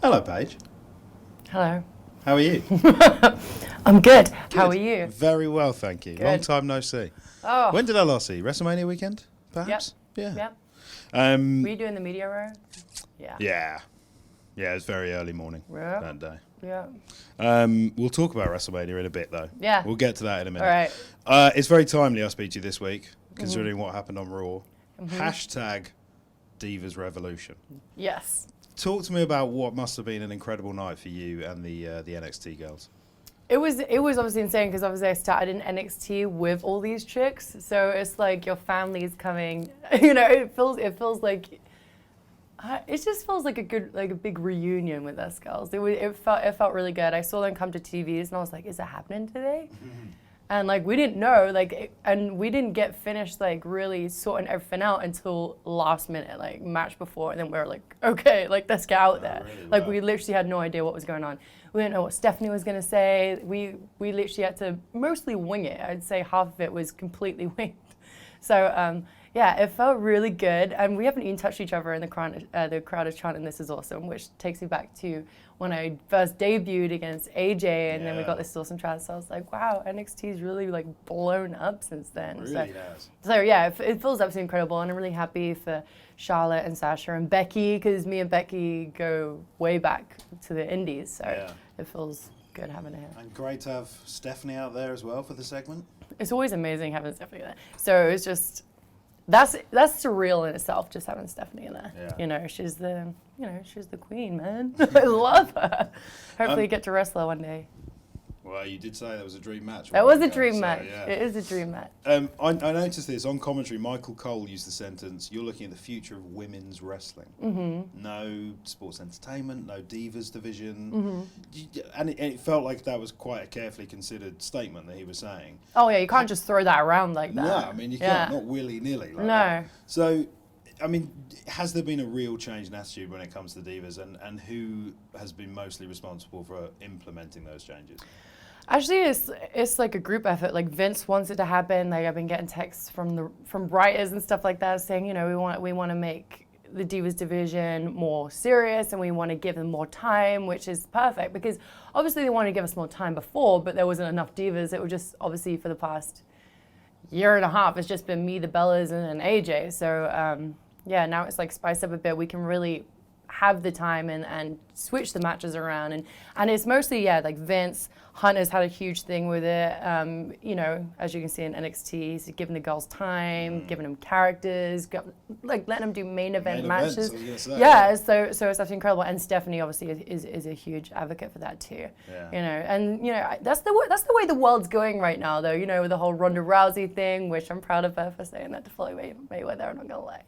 Hello, Paige. Hello. How are you? I'm good. How are you? Very well, thank you. Good. Long time no see. Oh. When did I last see you? WrestleMania weekend, perhaps? Yep. Yeah. Yep. Were you doing the media row? Yeah. Yeah. Yeah, it was very early morning that day. Yeah. We'll talk about WrestleMania in a bit, though. Yeah. We'll get to that in a minute. All right. It's very timely I speak to you this week, considering what happened on Raw. Hashtag Divas Revolution. Yes. Talk to me about what must have been an incredible night for you and the NXT girls. It was obviously insane because obviously I started in NXT with all these chicks, so it's like your family's coming. You know, it feels like it just feels like a big reunion with us girls. It felt really good. I saw them come to TVs and I was like, is it happening today? And like we didn't know, and we didn't get finished like really sorting everything out until last minute, like match before, and then we were like, okay, like let's get out there. Really? Like Wow. we literally had no idea what was going on. We didn't know what Stephanie was gonna say. We literally had to mostly wing it. I'd say half of it was completely winged. So yeah, it felt really good, and we haven't even touched each other, and the crowd is chanting "This is awesome," which takes me back to when I first debuted against AJ, and then we got this awesome chant. So I was like, wow, NXT's really like blown up since then. It really has. So yeah, it feels absolutely incredible, and I'm really happy for Charlotte and Sasha and Becky, because me and Becky go way back to the Indies, so it feels good having her. And great to have Stephanie out there as well for the segment. It's always amazing having Stephanie there. So it's just that's surreal in itself, just having Stephanie in there. Yeah. You know, she's the queen, man. I love her. Hopefully get to wrestle her one day. Well, you did say that was a dream match. That was a dream match. Yeah. It is a dream match. I noticed this on commentary. Michael Cole used the sentence, "You're looking at the future of women's wrestling." No sports entertainment, no Divas division, and it felt like that was quite a carefully considered statement that he was saying. Oh yeah, you can't just throw that around like that. No, I mean you can't, not willy-nilly like no. that. So, I mean, has there been a real change in attitude when it comes to Divas, and who has been mostly responsible for implementing those changes? Actually, it's like a group effort. Like Vince wants it to happen. Like I've been getting texts from writers and stuff like that saying, you know, we want to make the Divas division more serious, and we want to give them more time, which is perfect because obviously they wanted to give us more time before, but there wasn't enough Divas. It was just obviously for the past year and a half, it's just been me, the Bellas, and AJ. So yeah, now it's like spiced up a bit. We can really have the time and switch the matches around, and it's mostly like Vince. Hunter's had a huge thing with it, you know, as you can see in NXT, he's giving the girls time, giving them characters, like letting them do main event matches. So it's absolutely incredible. And Stephanie obviously is a huge advocate for that too. Yeah. You know, and you know that's the way the world's going right now, though. You know, with the whole Ronda Rousey thing, which I'm proud of her for saying that to Floyd Mayweather. I'm not gonna lie.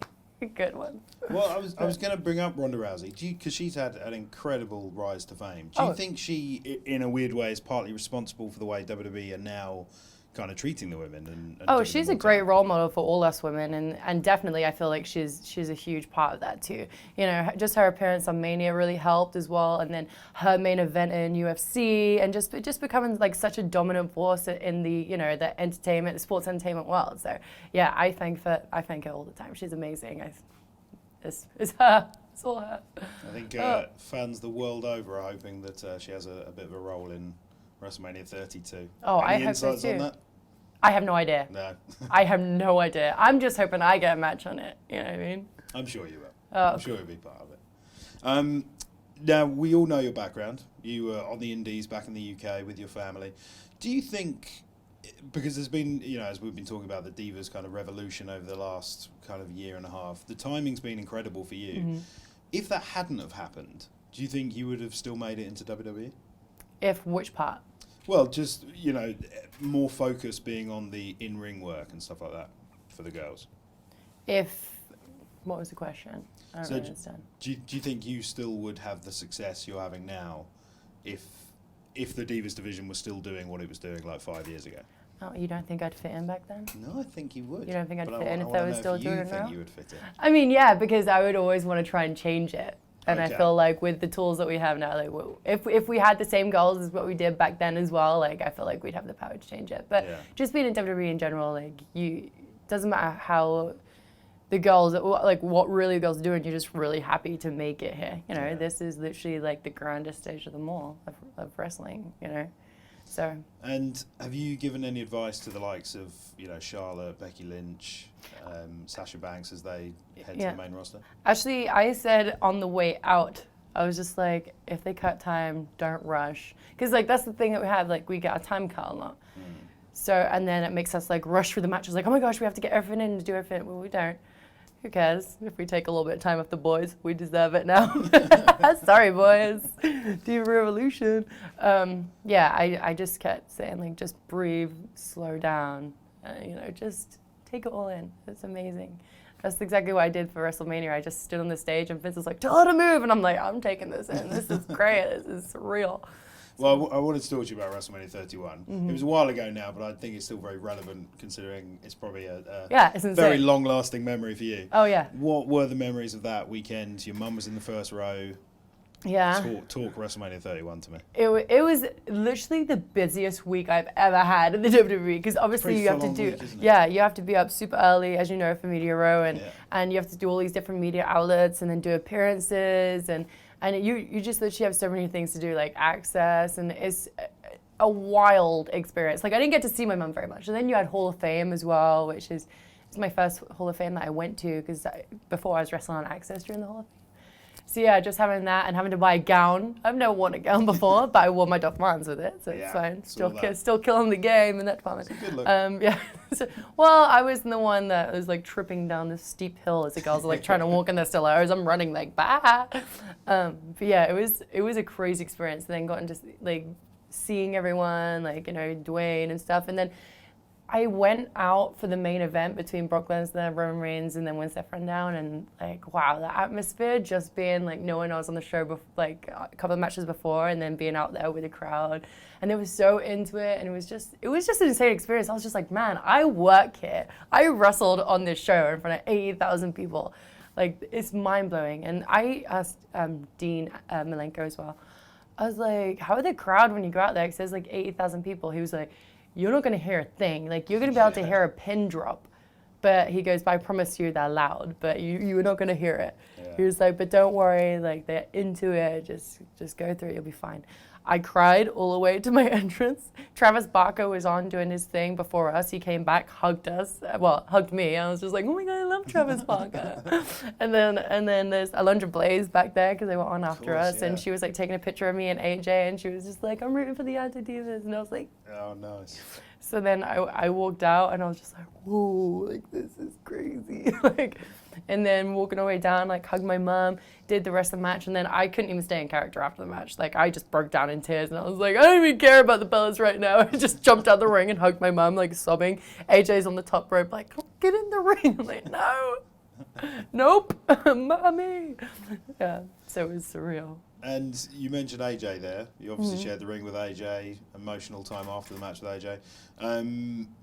Good one. Well, I was going to bring up Ronda Rousey because she's had an incredible rise to fame. Do you think she, in a weird way, is partly responsible for the way WWE are now kind of treating the women? And she's a great role model for all us women, and definitely I feel like she's a huge part of that too. You know, just her appearance on Mania really helped as well, and then her main event in UFC, and just becoming like such a dominant force in the the sports entertainment world. So yeah, I thank her all the time. She's amazing. It's her. It's all her. I think fans the world over are hoping that she has a bit of a role in WrestleMania 32. Oh, Any I hope so insights on too. that? I have no idea. No. I have no idea. I'm just hoping I get a match on it. You know what I mean? I'm sure you will. Oh, I'm sure you'll be part of it. Now, we all know your background. You were on the Indies back in the UK with your family. Do you think, because there's been, you know, as we've been talking about the Divas kind of revolution over the last kind of year and a half, the timing's been incredible for you. If that hadn't have happened, do you think you would have still made it into WWE? If which part? Well, just, you know, more focus being on the in-ring work and stuff like that for the girls. What was the question? I don't really understand. Do you think you still would have the success you're having now if the Divas division was still doing what it was doing like 5 years ago? Oh, you don't think I'd fit in back then? No, I think you would. You don't think I'd fit in if they were still doing it now? You think you would fit in? I mean, yeah, because I would always want to try and change it. And I feel like with the tools that we have now, like if we had the same goals as what we did back then as well, like I feel like we'd have the power to change it. But just being in WWE in general, like doesn't matter how the girls, like what really the girls are doing, you're just really happy to make it here. You know, this is literally like the grandest stage of them all of wrestling, you know. So. And have you given any advice to the likes of, Charlotte, Becky Lynch, Sasha Banks as they head to the main roster? Actually, I said on the way out, I was just like, if they cut time, don't rush. Because, like, that's the thing that we have. Like, we get our time cut a lot. So, and then it makes us, like, rush through the matches. Like, oh, my gosh, we have to get everything in and do everything. Well, we don't. Who cares? If we take a little bit of time off the boys, we deserve it now. Sorry, boys. Diva Revolution. I just kept saying, like, just breathe, slow down. Just take it all in. It's amazing. That's exactly what I did for WrestleMania. I just stood on the stage and Vince was like, tell her to move. And I'm like, I'm taking this in. This is great. This is surreal. Well, I wanted to talk to you about WrestleMania 31. It was a while ago now, but I think it's still very relevant considering it's probably a it's very long-lasting memory for you. Oh, yeah. What were the memories of that weekend? Your mum was in the first row. Yeah. Talk WrestleMania 31 to me. It was literally the busiest week I've ever had in the WWE because obviously you have to do you have to be up super early, as you know, for Media Row, and you have to do all these different media outlets and then do appearances and you just literally have so many things to do, like access, and it's a wild experience. Like, I didn't get to see my mum very much, and then you had Hall of Fame as well, which is my first Hall of Fame that I went to because before I was wrestling on Access during the Hall of Fame. So yeah, just having that and having to buy a gown. I've never worn a gown before, but I wore my Doc Martens with it, so it's fine. Still killing the game in that department. It's a good look. Well, I was the one that was like tripping down this steep hill as the girls were like trying to walk in their stilettos. I'm running like bah. But yeah, it was a crazy experience. And then got into like seeing everyone, like Dwayne and stuff, and then I went out for the main event between Brock Lesnar, Roman Reigns, and then when Seth ran down, and like, wow, the atmosphere, just being like knowing I was on the show like a couple of matches before, and then being out there with the crowd, and they were so into it, and it was just an insane experience. I was just like, man, I work here. I wrestled on this show in front of 80,000 people. Like, it's mind blowing. And I asked Dean Malenko as well. I was like, how are the crowd when you go out there? Because there's like 80,000 people. He was like, you're not going to hear a thing. Like, you're going to be able to hear a pin drop. But he goes, but I promise you they're loud, but you're not going to hear it. Yeah. He was like, but don't worry, like, they're into it. Just go through it. You'll be fine. I cried all the way to my entrance. Travis Barker was on doing his thing before us. He came back, hugged us. Well, hugged me. I was just like, oh my God, I love Travis Barker. and then there's Alundra Blaze back there because they were on after us. Yeah. And she was like taking a picture of me and AJ, and she was just like, I'm rooting for the Anti-Divas. And I was like, oh, nice. So then I walked out and I was just like, whoa, like, this is crazy. Like, and then walking all the way down, like, hugged my mom, did the rest of the match, and then I couldn't even stay in character after the match. Like, I just broke down in tears, and I was like, I don't even care about the Bellas right now. I just jumped out the ring and hugged my mom, like, sobbing. AJ's on the top rope, like, get in the ring. I'm like, no. Nope. Mommy. Yeah, so it was surreal. And you mentioned AJ there. You obviously shared the ring with AJ, emotional time after the match with AJ.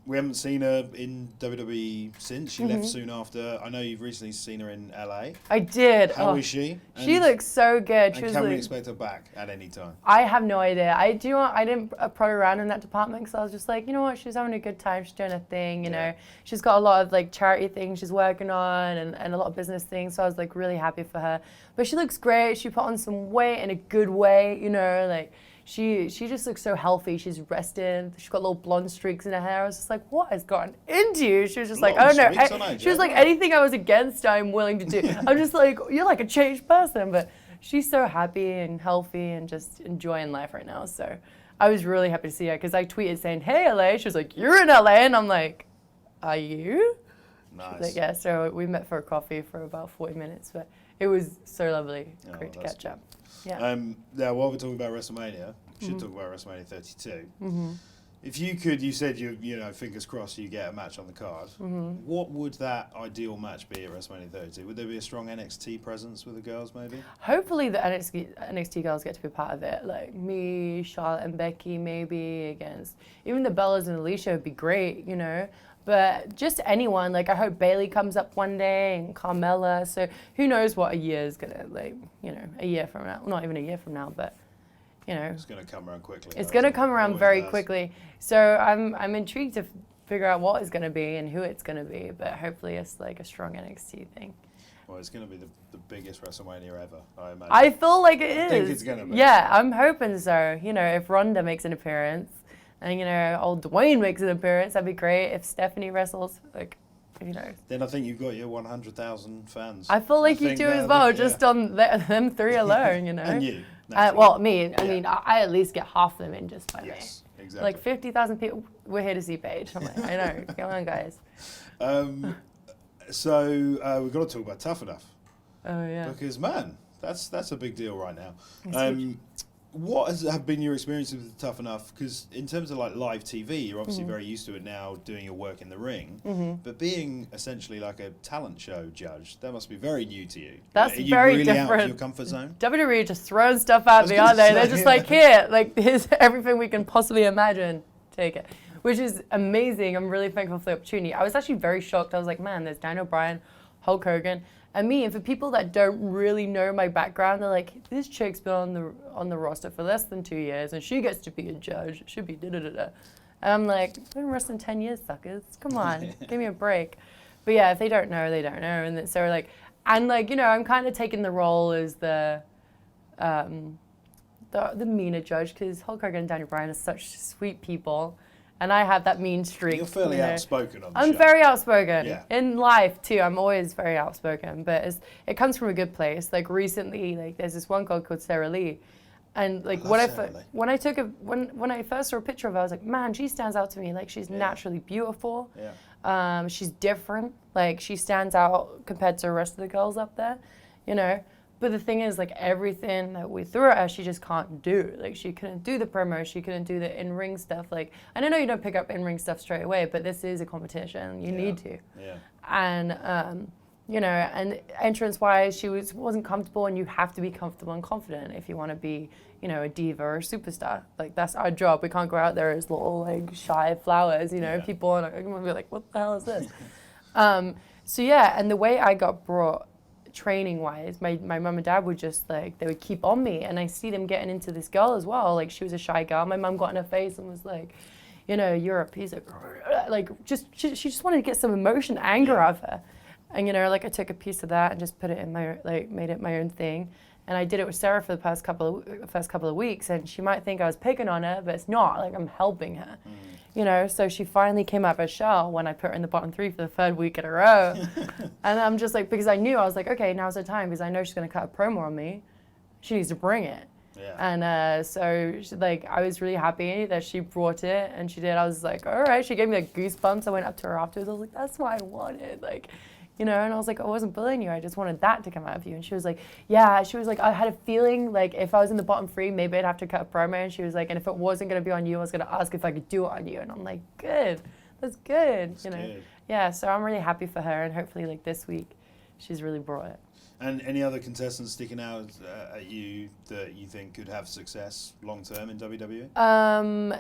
We haven't seen her in WWE since. She left soon after. I know you've recently seen her in LA. I did. How is she? She looks so good. And can we expect her back at any time? I have no idea. I didn't prod around in that department because I was just like, you know what, she's having a good time. She's doing her thing, you know. She's got a lot of like charity things she's working on and a lot of business things. So I was like really happy for her. But she looks great. She put on some weight in a good way, you know, like she just looks so healthy. She's rested. She's got little blonde streaks in her hair. I was just like, what has gotten into you? She was just like, I don't know. She was like, anything I was against, I'm willing to do. I'm just like, you're like a changed person. But she's so happy and healthy and just enjoying life right now. So I was really happy to see her because I tweeted saying, hey, LA. She was like, you're in LA. And I'm like, are you? Nice. Like, yeah, so we met for a coffee for about 40 minutes. But it was so lovely. Great to catch up. Yeah. Now, while we're talking about WrestleMania, we should talk about WrestleMania 32. If you could, you said you know, fingers crossed, you get a match on the card. What would that ideal match be at WrestleMania 32? Would there be a strong NXT presence with the girls, maybe? Hopefully, the NXT girls get to be part of it. Like me, Charlotte, and Becky, maybe against even the Bellas and Alicia would be great, you know. But just anyone, like I hope Bayley comes up one day and Carmella. So who knows what a year is gonna, like, you know, a year from now, not even a year from now, but you know, it's gonna come around quickly. It's gonna come around very quickly. So I'm intrigued for figure out what it's going to be and who it's going to be. But hopefully it's like a strong NXT thing. Well, it's going to be the biggest WrestleMania ever, I imagine. I feel like it is. I think it's going to be. Yeah, I'm hoping so. You know, if Ronda makes an appearance and, you know, old Dwayne makes an appearance, that'd be great. If Stephanie wrestles, like, you know. Then I think you've got your 100,000 fans. I feel like you do as well, just on them three alone, you know. And you. Well, me. I mean, I at least get half them in just by me. Exactly. Like 50,000 people, we're here to see Paige. I'm like, I know. Come on, guys. So we've got to talk about Tough Enough. Oh, yeah. Because, man, that's a big deal right now. Huge. What have been your experiences with Tough Enough? Because in terms of like live TV, you're obviously very used to it now, doing your work in the ring. But being essentially like a talent show judge, that must be very new to you. That's Are you very really different. out of your comfort zone? WWE just throwing stuff at me, aren't they? They're just like, here, like, here's everything we can possibly imagine. Take it. Which is amazing. I'm really thankful for the opportunity. I was actually very shocked. I was like, man, there's Daniel Bryan, Hulk Hogan, and me. And for people that don't really know my background, they're like, this chick's been on the roster for less than 2 years, and she gets to be a judge. It should be da-da-da-da. And I'm like, I've been wrestling 10 years, suckers. Come on, give me a break. But yeah, if they don't know, they don't know. And so like, and like, you know, I'm kind of taking the role as the meaner judge, because Hulk Hogan and Daniel Bryan are such sweet people. And I have that mean streak. You're fairly outspoken on the show. I'm very outspoken. Yeah. In life, too, I'm always very outspoken. But it comes from a good place. Like, recently, like, there's this one girl called Sarah Lee. And, like, when I first saw a picture of her, I was like, man, she stands out to me. Like, she's naturally beautiful. Yeah. She's different. Like, she stands out compared to the rest of the girls up there, you know? But the thing is, like, everything that we threw at her, she just can't do. Like, she couldn't do the promo. She couldn't do the in-ring stuff. Like, and I know you don't pick up in-ring stuff straight away, but this is a competition. You need to. Yeah. And, you know, and entrance-wise, she wasn't comfortable, and you have to be comfortable and confident if you want to be, you know, a diva or a superstar. Like, that's our job. We can't go out there as little, like, shy flowers, you know. Yeah. People are going to be like, what the hell is this? So, yeah, and the way I got brought training-wise, my mum and dad would just, like, they would keep on me, and I see them getting into this girl as well. Like, she was a shy girl. My mum got in her face and was like, you know, you're a piece of, like, just, she just wanted to get some emotion, anger out of her. And, you know, like, I took a piece of that and just put it in my, like, made it my own thing. And I did it with Sarah for the first couple of weeks, and she might think I was picking on her, but it's not. Like, I'm helping her. You know, so she finally came out of her shell when I put her in the bottom three for the third week in a row. And I'm just like, because I knew, I was like, okay, now's the time, because I know she's going to cut a promo on me. She needs to bring it. Yeah. And so, like, I was really happy that she brought it, and she did. I was like, all right. She gave me, like, goosebumps. I went up to her afterwards. I was like, that's what I wanted. Like, you know, and I was like, I wasn't bullying you. I just wanted that to come out of you. And she was like, yeah. She was like, I had a feeling, like, if I was in the bottom three, maybe I'd have to cut a promo. And she was like, and if it wasn't going to be on you, I was going to ask if I could do it on you. And I'm like, good. That's good. That's you know. good. Yeah, so I'm really happy for her. And hopefully, like, this week, she's really brought it. And any other contestants sticking out at you that you think could have success long-term in WWE?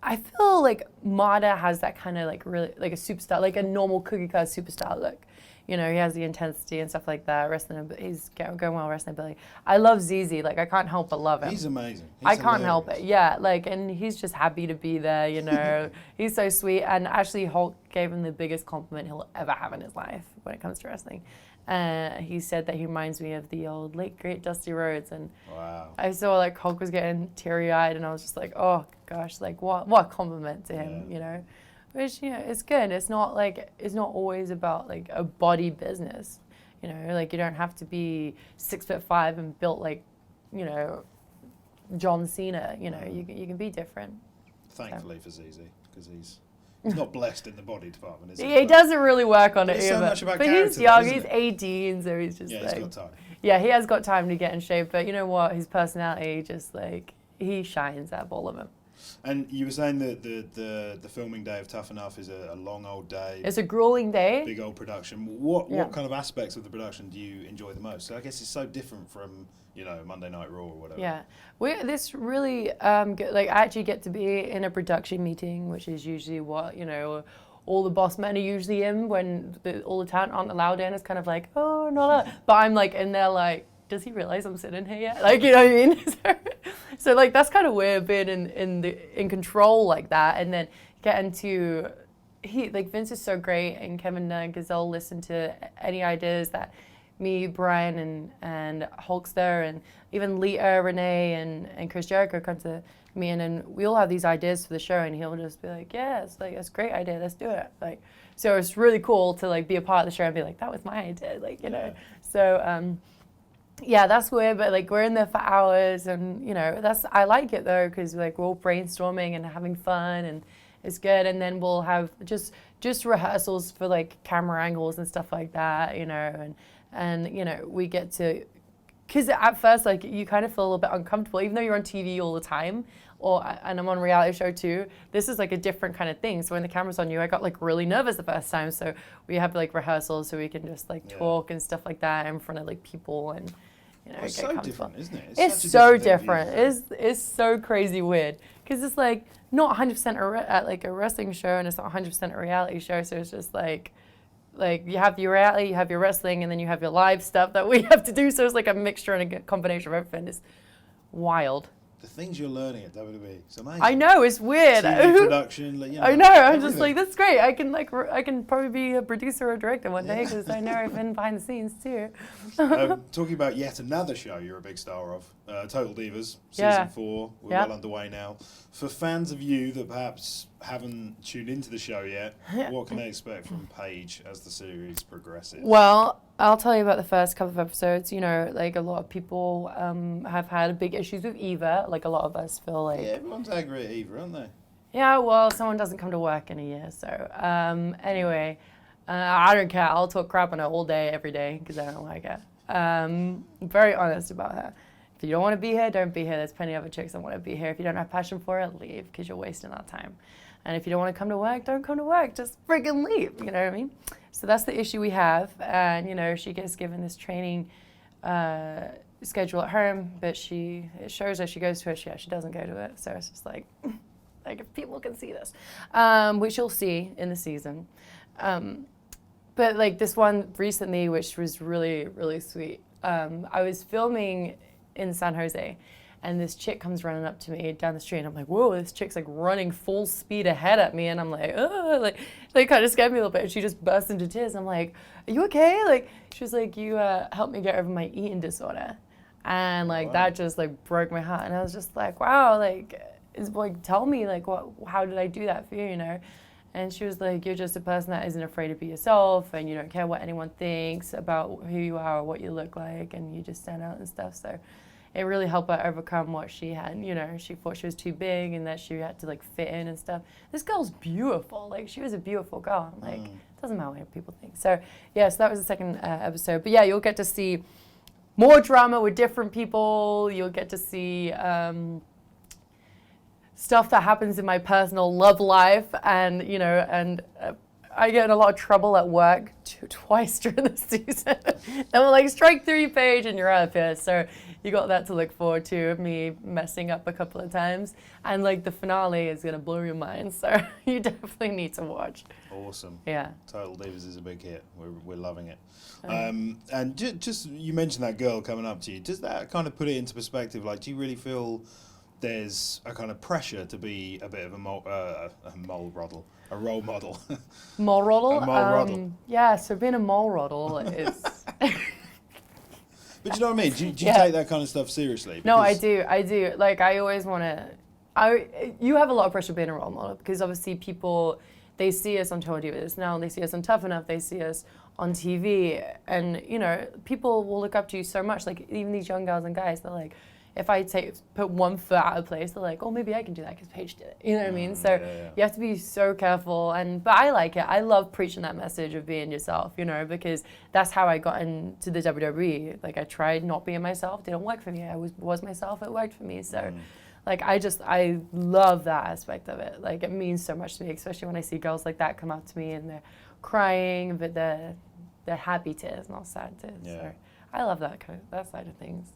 I feel like Mada has that kind of, like, really, like, a superstar, like a normal cookie cutter superstar look. You know, he has the intensity and stuff like that. He's going well wrestling ability. I love ZZ. Like, I can't help but love him. He's amazing. I can't help it. Yeah, like, and he's just happy to be there, you know. He's so sweet. And actually, Hulk gave him the biggest compliment he'll ever have in his life when it comes to wrestling. He said that he reminds me of the old late, great Dusty Rhodes. And wow. I saw, like, Hulk was getting teary-eyed, and I was just like, oh, gosh, like, what a compliment to him, you know. Which, you know, it's good. It's not like, it's not always about, like, a body business. You know, like, you don't have to be 6'5" and built like, you know, John Cena. You know, you can be different. Thankfully for ZZ, because he's not blessed in the body department, is he? He doesn't really work on it it's either. so much about but character, he's young. though, He's isn't 18, so he's just yeah, like, he's got time. yeah, he has got time to get in shape. But you know what? His personality, just like, he shines out of all of them. And you were saying that the filming day of Tough Enough is a long old day. It's a grueling day. Big old production. What kind of aspects of the production do you enjoy the most? So I guess it's so different from, you know, Monday Night Raw or whatever. Yeah, this really good. Like, I actually get to be in a production meeting, which is usually what, you know, all the boss men are usually in when all the talent aren't allowed in. It's kind of like, oh, not allowed. But I'm like, and they're like, does he realize I'm sitting here yet? Like, you know what I mean? So like, that's kind of weird being in control like that, and then getting to Vince is so great, and Kevin Gazelle listen to any ideas that me, Brian, and Hulkster, and even Lita, Renee, and Chris Jericho come to me, and then we all have these ideas for the show, and he'll just be like, yeah, it's like, that's a great idea, let's do it. Like, so it's really cool to like be a part of the show and be like, that was my idea, like, you know. So yeah, that's weird, but like we're in there for hours, and you know, I like it though, because like we're all brainstorming and having fun, and it's good. And then we'll have just rehearsals for like camera angles and stuff like that, you know, and you know, we get to, because at first like you kind of feel a little bit uncomfortable, even though you're on TV all the time, and I'm on a reality show too. This is like a different kind of thing. So when the camera's on you, I got like really nervous the first time. So we have like rehearsals so we can just like talk and stuff like that in front of like people, and you know, it's so different, isn't it? It's so different. It's so crazy weird, because it's like not 100% at like a wrestling show, and it's not 100% a reality show. So it's just like you have your reality, you have your wrestling, and then you have your live stuff that we have to do. So it's like a mixture and a combination of everything. It's wild. The things you're learning at WWE, it's amazing. I know, it's weird. TV production, like, you know, I know. I'm everything. just like, that's great. I can probably be a producer or director one day, because I know I've been behind the scenes too. Talking about yet another show you're a big star of, Total Divas, season 4. We're well underway now. For fans of you that perhaps haven't tuned into the show yet, what can they expect from Paige as the series progresses? Well, I'll tell you about the first couple of episodes. You know, like a lot of people have had big issues with Eva. Like a lot of us feel like... Yeah, everyone's angry at Eva, aren't they? Yeah, well, someone doesn't come to work in a year. So anyway, I don't care. I'll talk crap on her all day, every day, because I don't like her. I'm very honest about her. If you don't want to be here, don't be here. There's plenty of other chicks that want to be here. If you don't have passion for it, leave, because you're wasting our time. And if you don't want to come to work, don't come to work. Just friggin' leave, you know what I mean? So that's the issue we have. And, you know, she gets given this training schedule at home, but it shows her she goes to it, she doesn't go to it. So it's just like if people can see this, which you'll see in the season. But like this one recently, which was really, really sweet. I was filming in San Jose, and this chick comes running up to me down the street, and I'm like, whoa, this chick's like running full speed ahead at me, and I'm like, oh, like they kind of scared me a little bit, and she just burst into tears. I'm like, are you okay? Like, she was like, you helped me get over my eating disorder. And like, that just like broke my heart. And I was just like, wow, like, tell me, like, how did I do that for you, you know? And she was like, you're just a person that isn't afraid to be yourself, and you don't care what anyone thinks about who you are or what you look like, and you just stand out and stuff. So it really helped her overcome what she had. You know, she thought she was too big and that she had to like fit in and stuff. This girl's beautiful. Like, she was a beautiful girl. I'm like, it doesn't matter what people think. So yeah, so that was the second episode. But yeah, you'll get to see more drama with different people. You'll get to see stuff that happens in my personal love life, and you know, and I get in a lot of trouble at work twice during the season. And we're like, strike 3, Paige, and you're out of here. So you got that to look forward to, of me messing up a couple of times. And like the finale is gonna blow your mind. So you definitely need to watch. Awesome. Yeah. Total Divas is a big hit. We're loving it. And just you mentioned that girl coming up to you. Does that kind of put it into perspective? Like, do you really feel there's a kind of pressure to be a bit of a role model? Mole Rodel? A Mole Rodel. Yeah, so being a Mole Rodel is... But you know what I mean? Do you take that kind of stuff seriously? No, I do. Like, I always want to... You have a lot of pressure being a role model, because obviously people, they see us on Total Divas now, they see us on Tough Enough, they see us on TV, and, you know, people will look up to you so much. Like, even these young girls and guys, they're like, if I put one foot out of place, they're like, oh, maybe I can do that because Paige did it. You know what I mean? So you have to be so careful. But I like it. I love preaching that message of being yourself, you know, because that's how I got into the WWE. Like, I tried not being myself. Didn't work for me. I was myself. It worked for me. So, like, I love that aspect of it. Like, it means so much to me, especially when I see girls like that come up to me and they're crying, but they're happy tears, not sad tears. Yeah. So I love that side of things.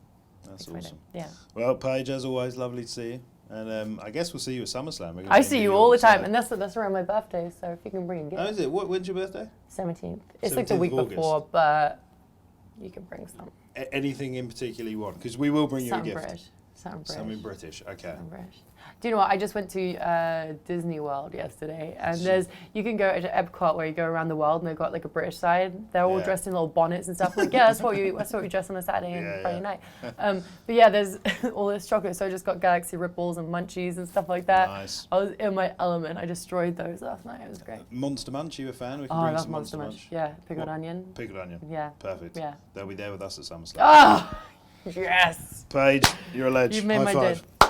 That's awesome. Yeah. Well, Paige, as always, lovely to see you. And I guess we'll see you at SummerSlam. I see you all the time, and that's around my birthday, so if you can bring a gift. Oh, is it? When's your birthday? 17th. It's like the week before, but you can bring some. Anything in particular you want? Because we will bring you a gift. British. Something British. Something British. Okay. Something British. Do you know what? I just went to Disney World yesterday, and you can go to Epcot where you go around the world, and they've got like a British side. They're all dressed in little bonnets and stuff. I'm like, yeah, that's what we dress on a Saturday and Friday night. But yeah, there's all this chocolate, so I just got Galaxy Ripples and Munchies and stuff like that. Nice. I was in my element. I destroyed those last night. It was great. Monster Munch, you a fan? We can Oh, I bring love some Monster Munch. Yeah, pickled onion. Pickled onion. Yeah. Perfect. Yeah. They'll be there with us at SummerSlam. Ah, yes. Paige, you're a legend. You've made High my five. day.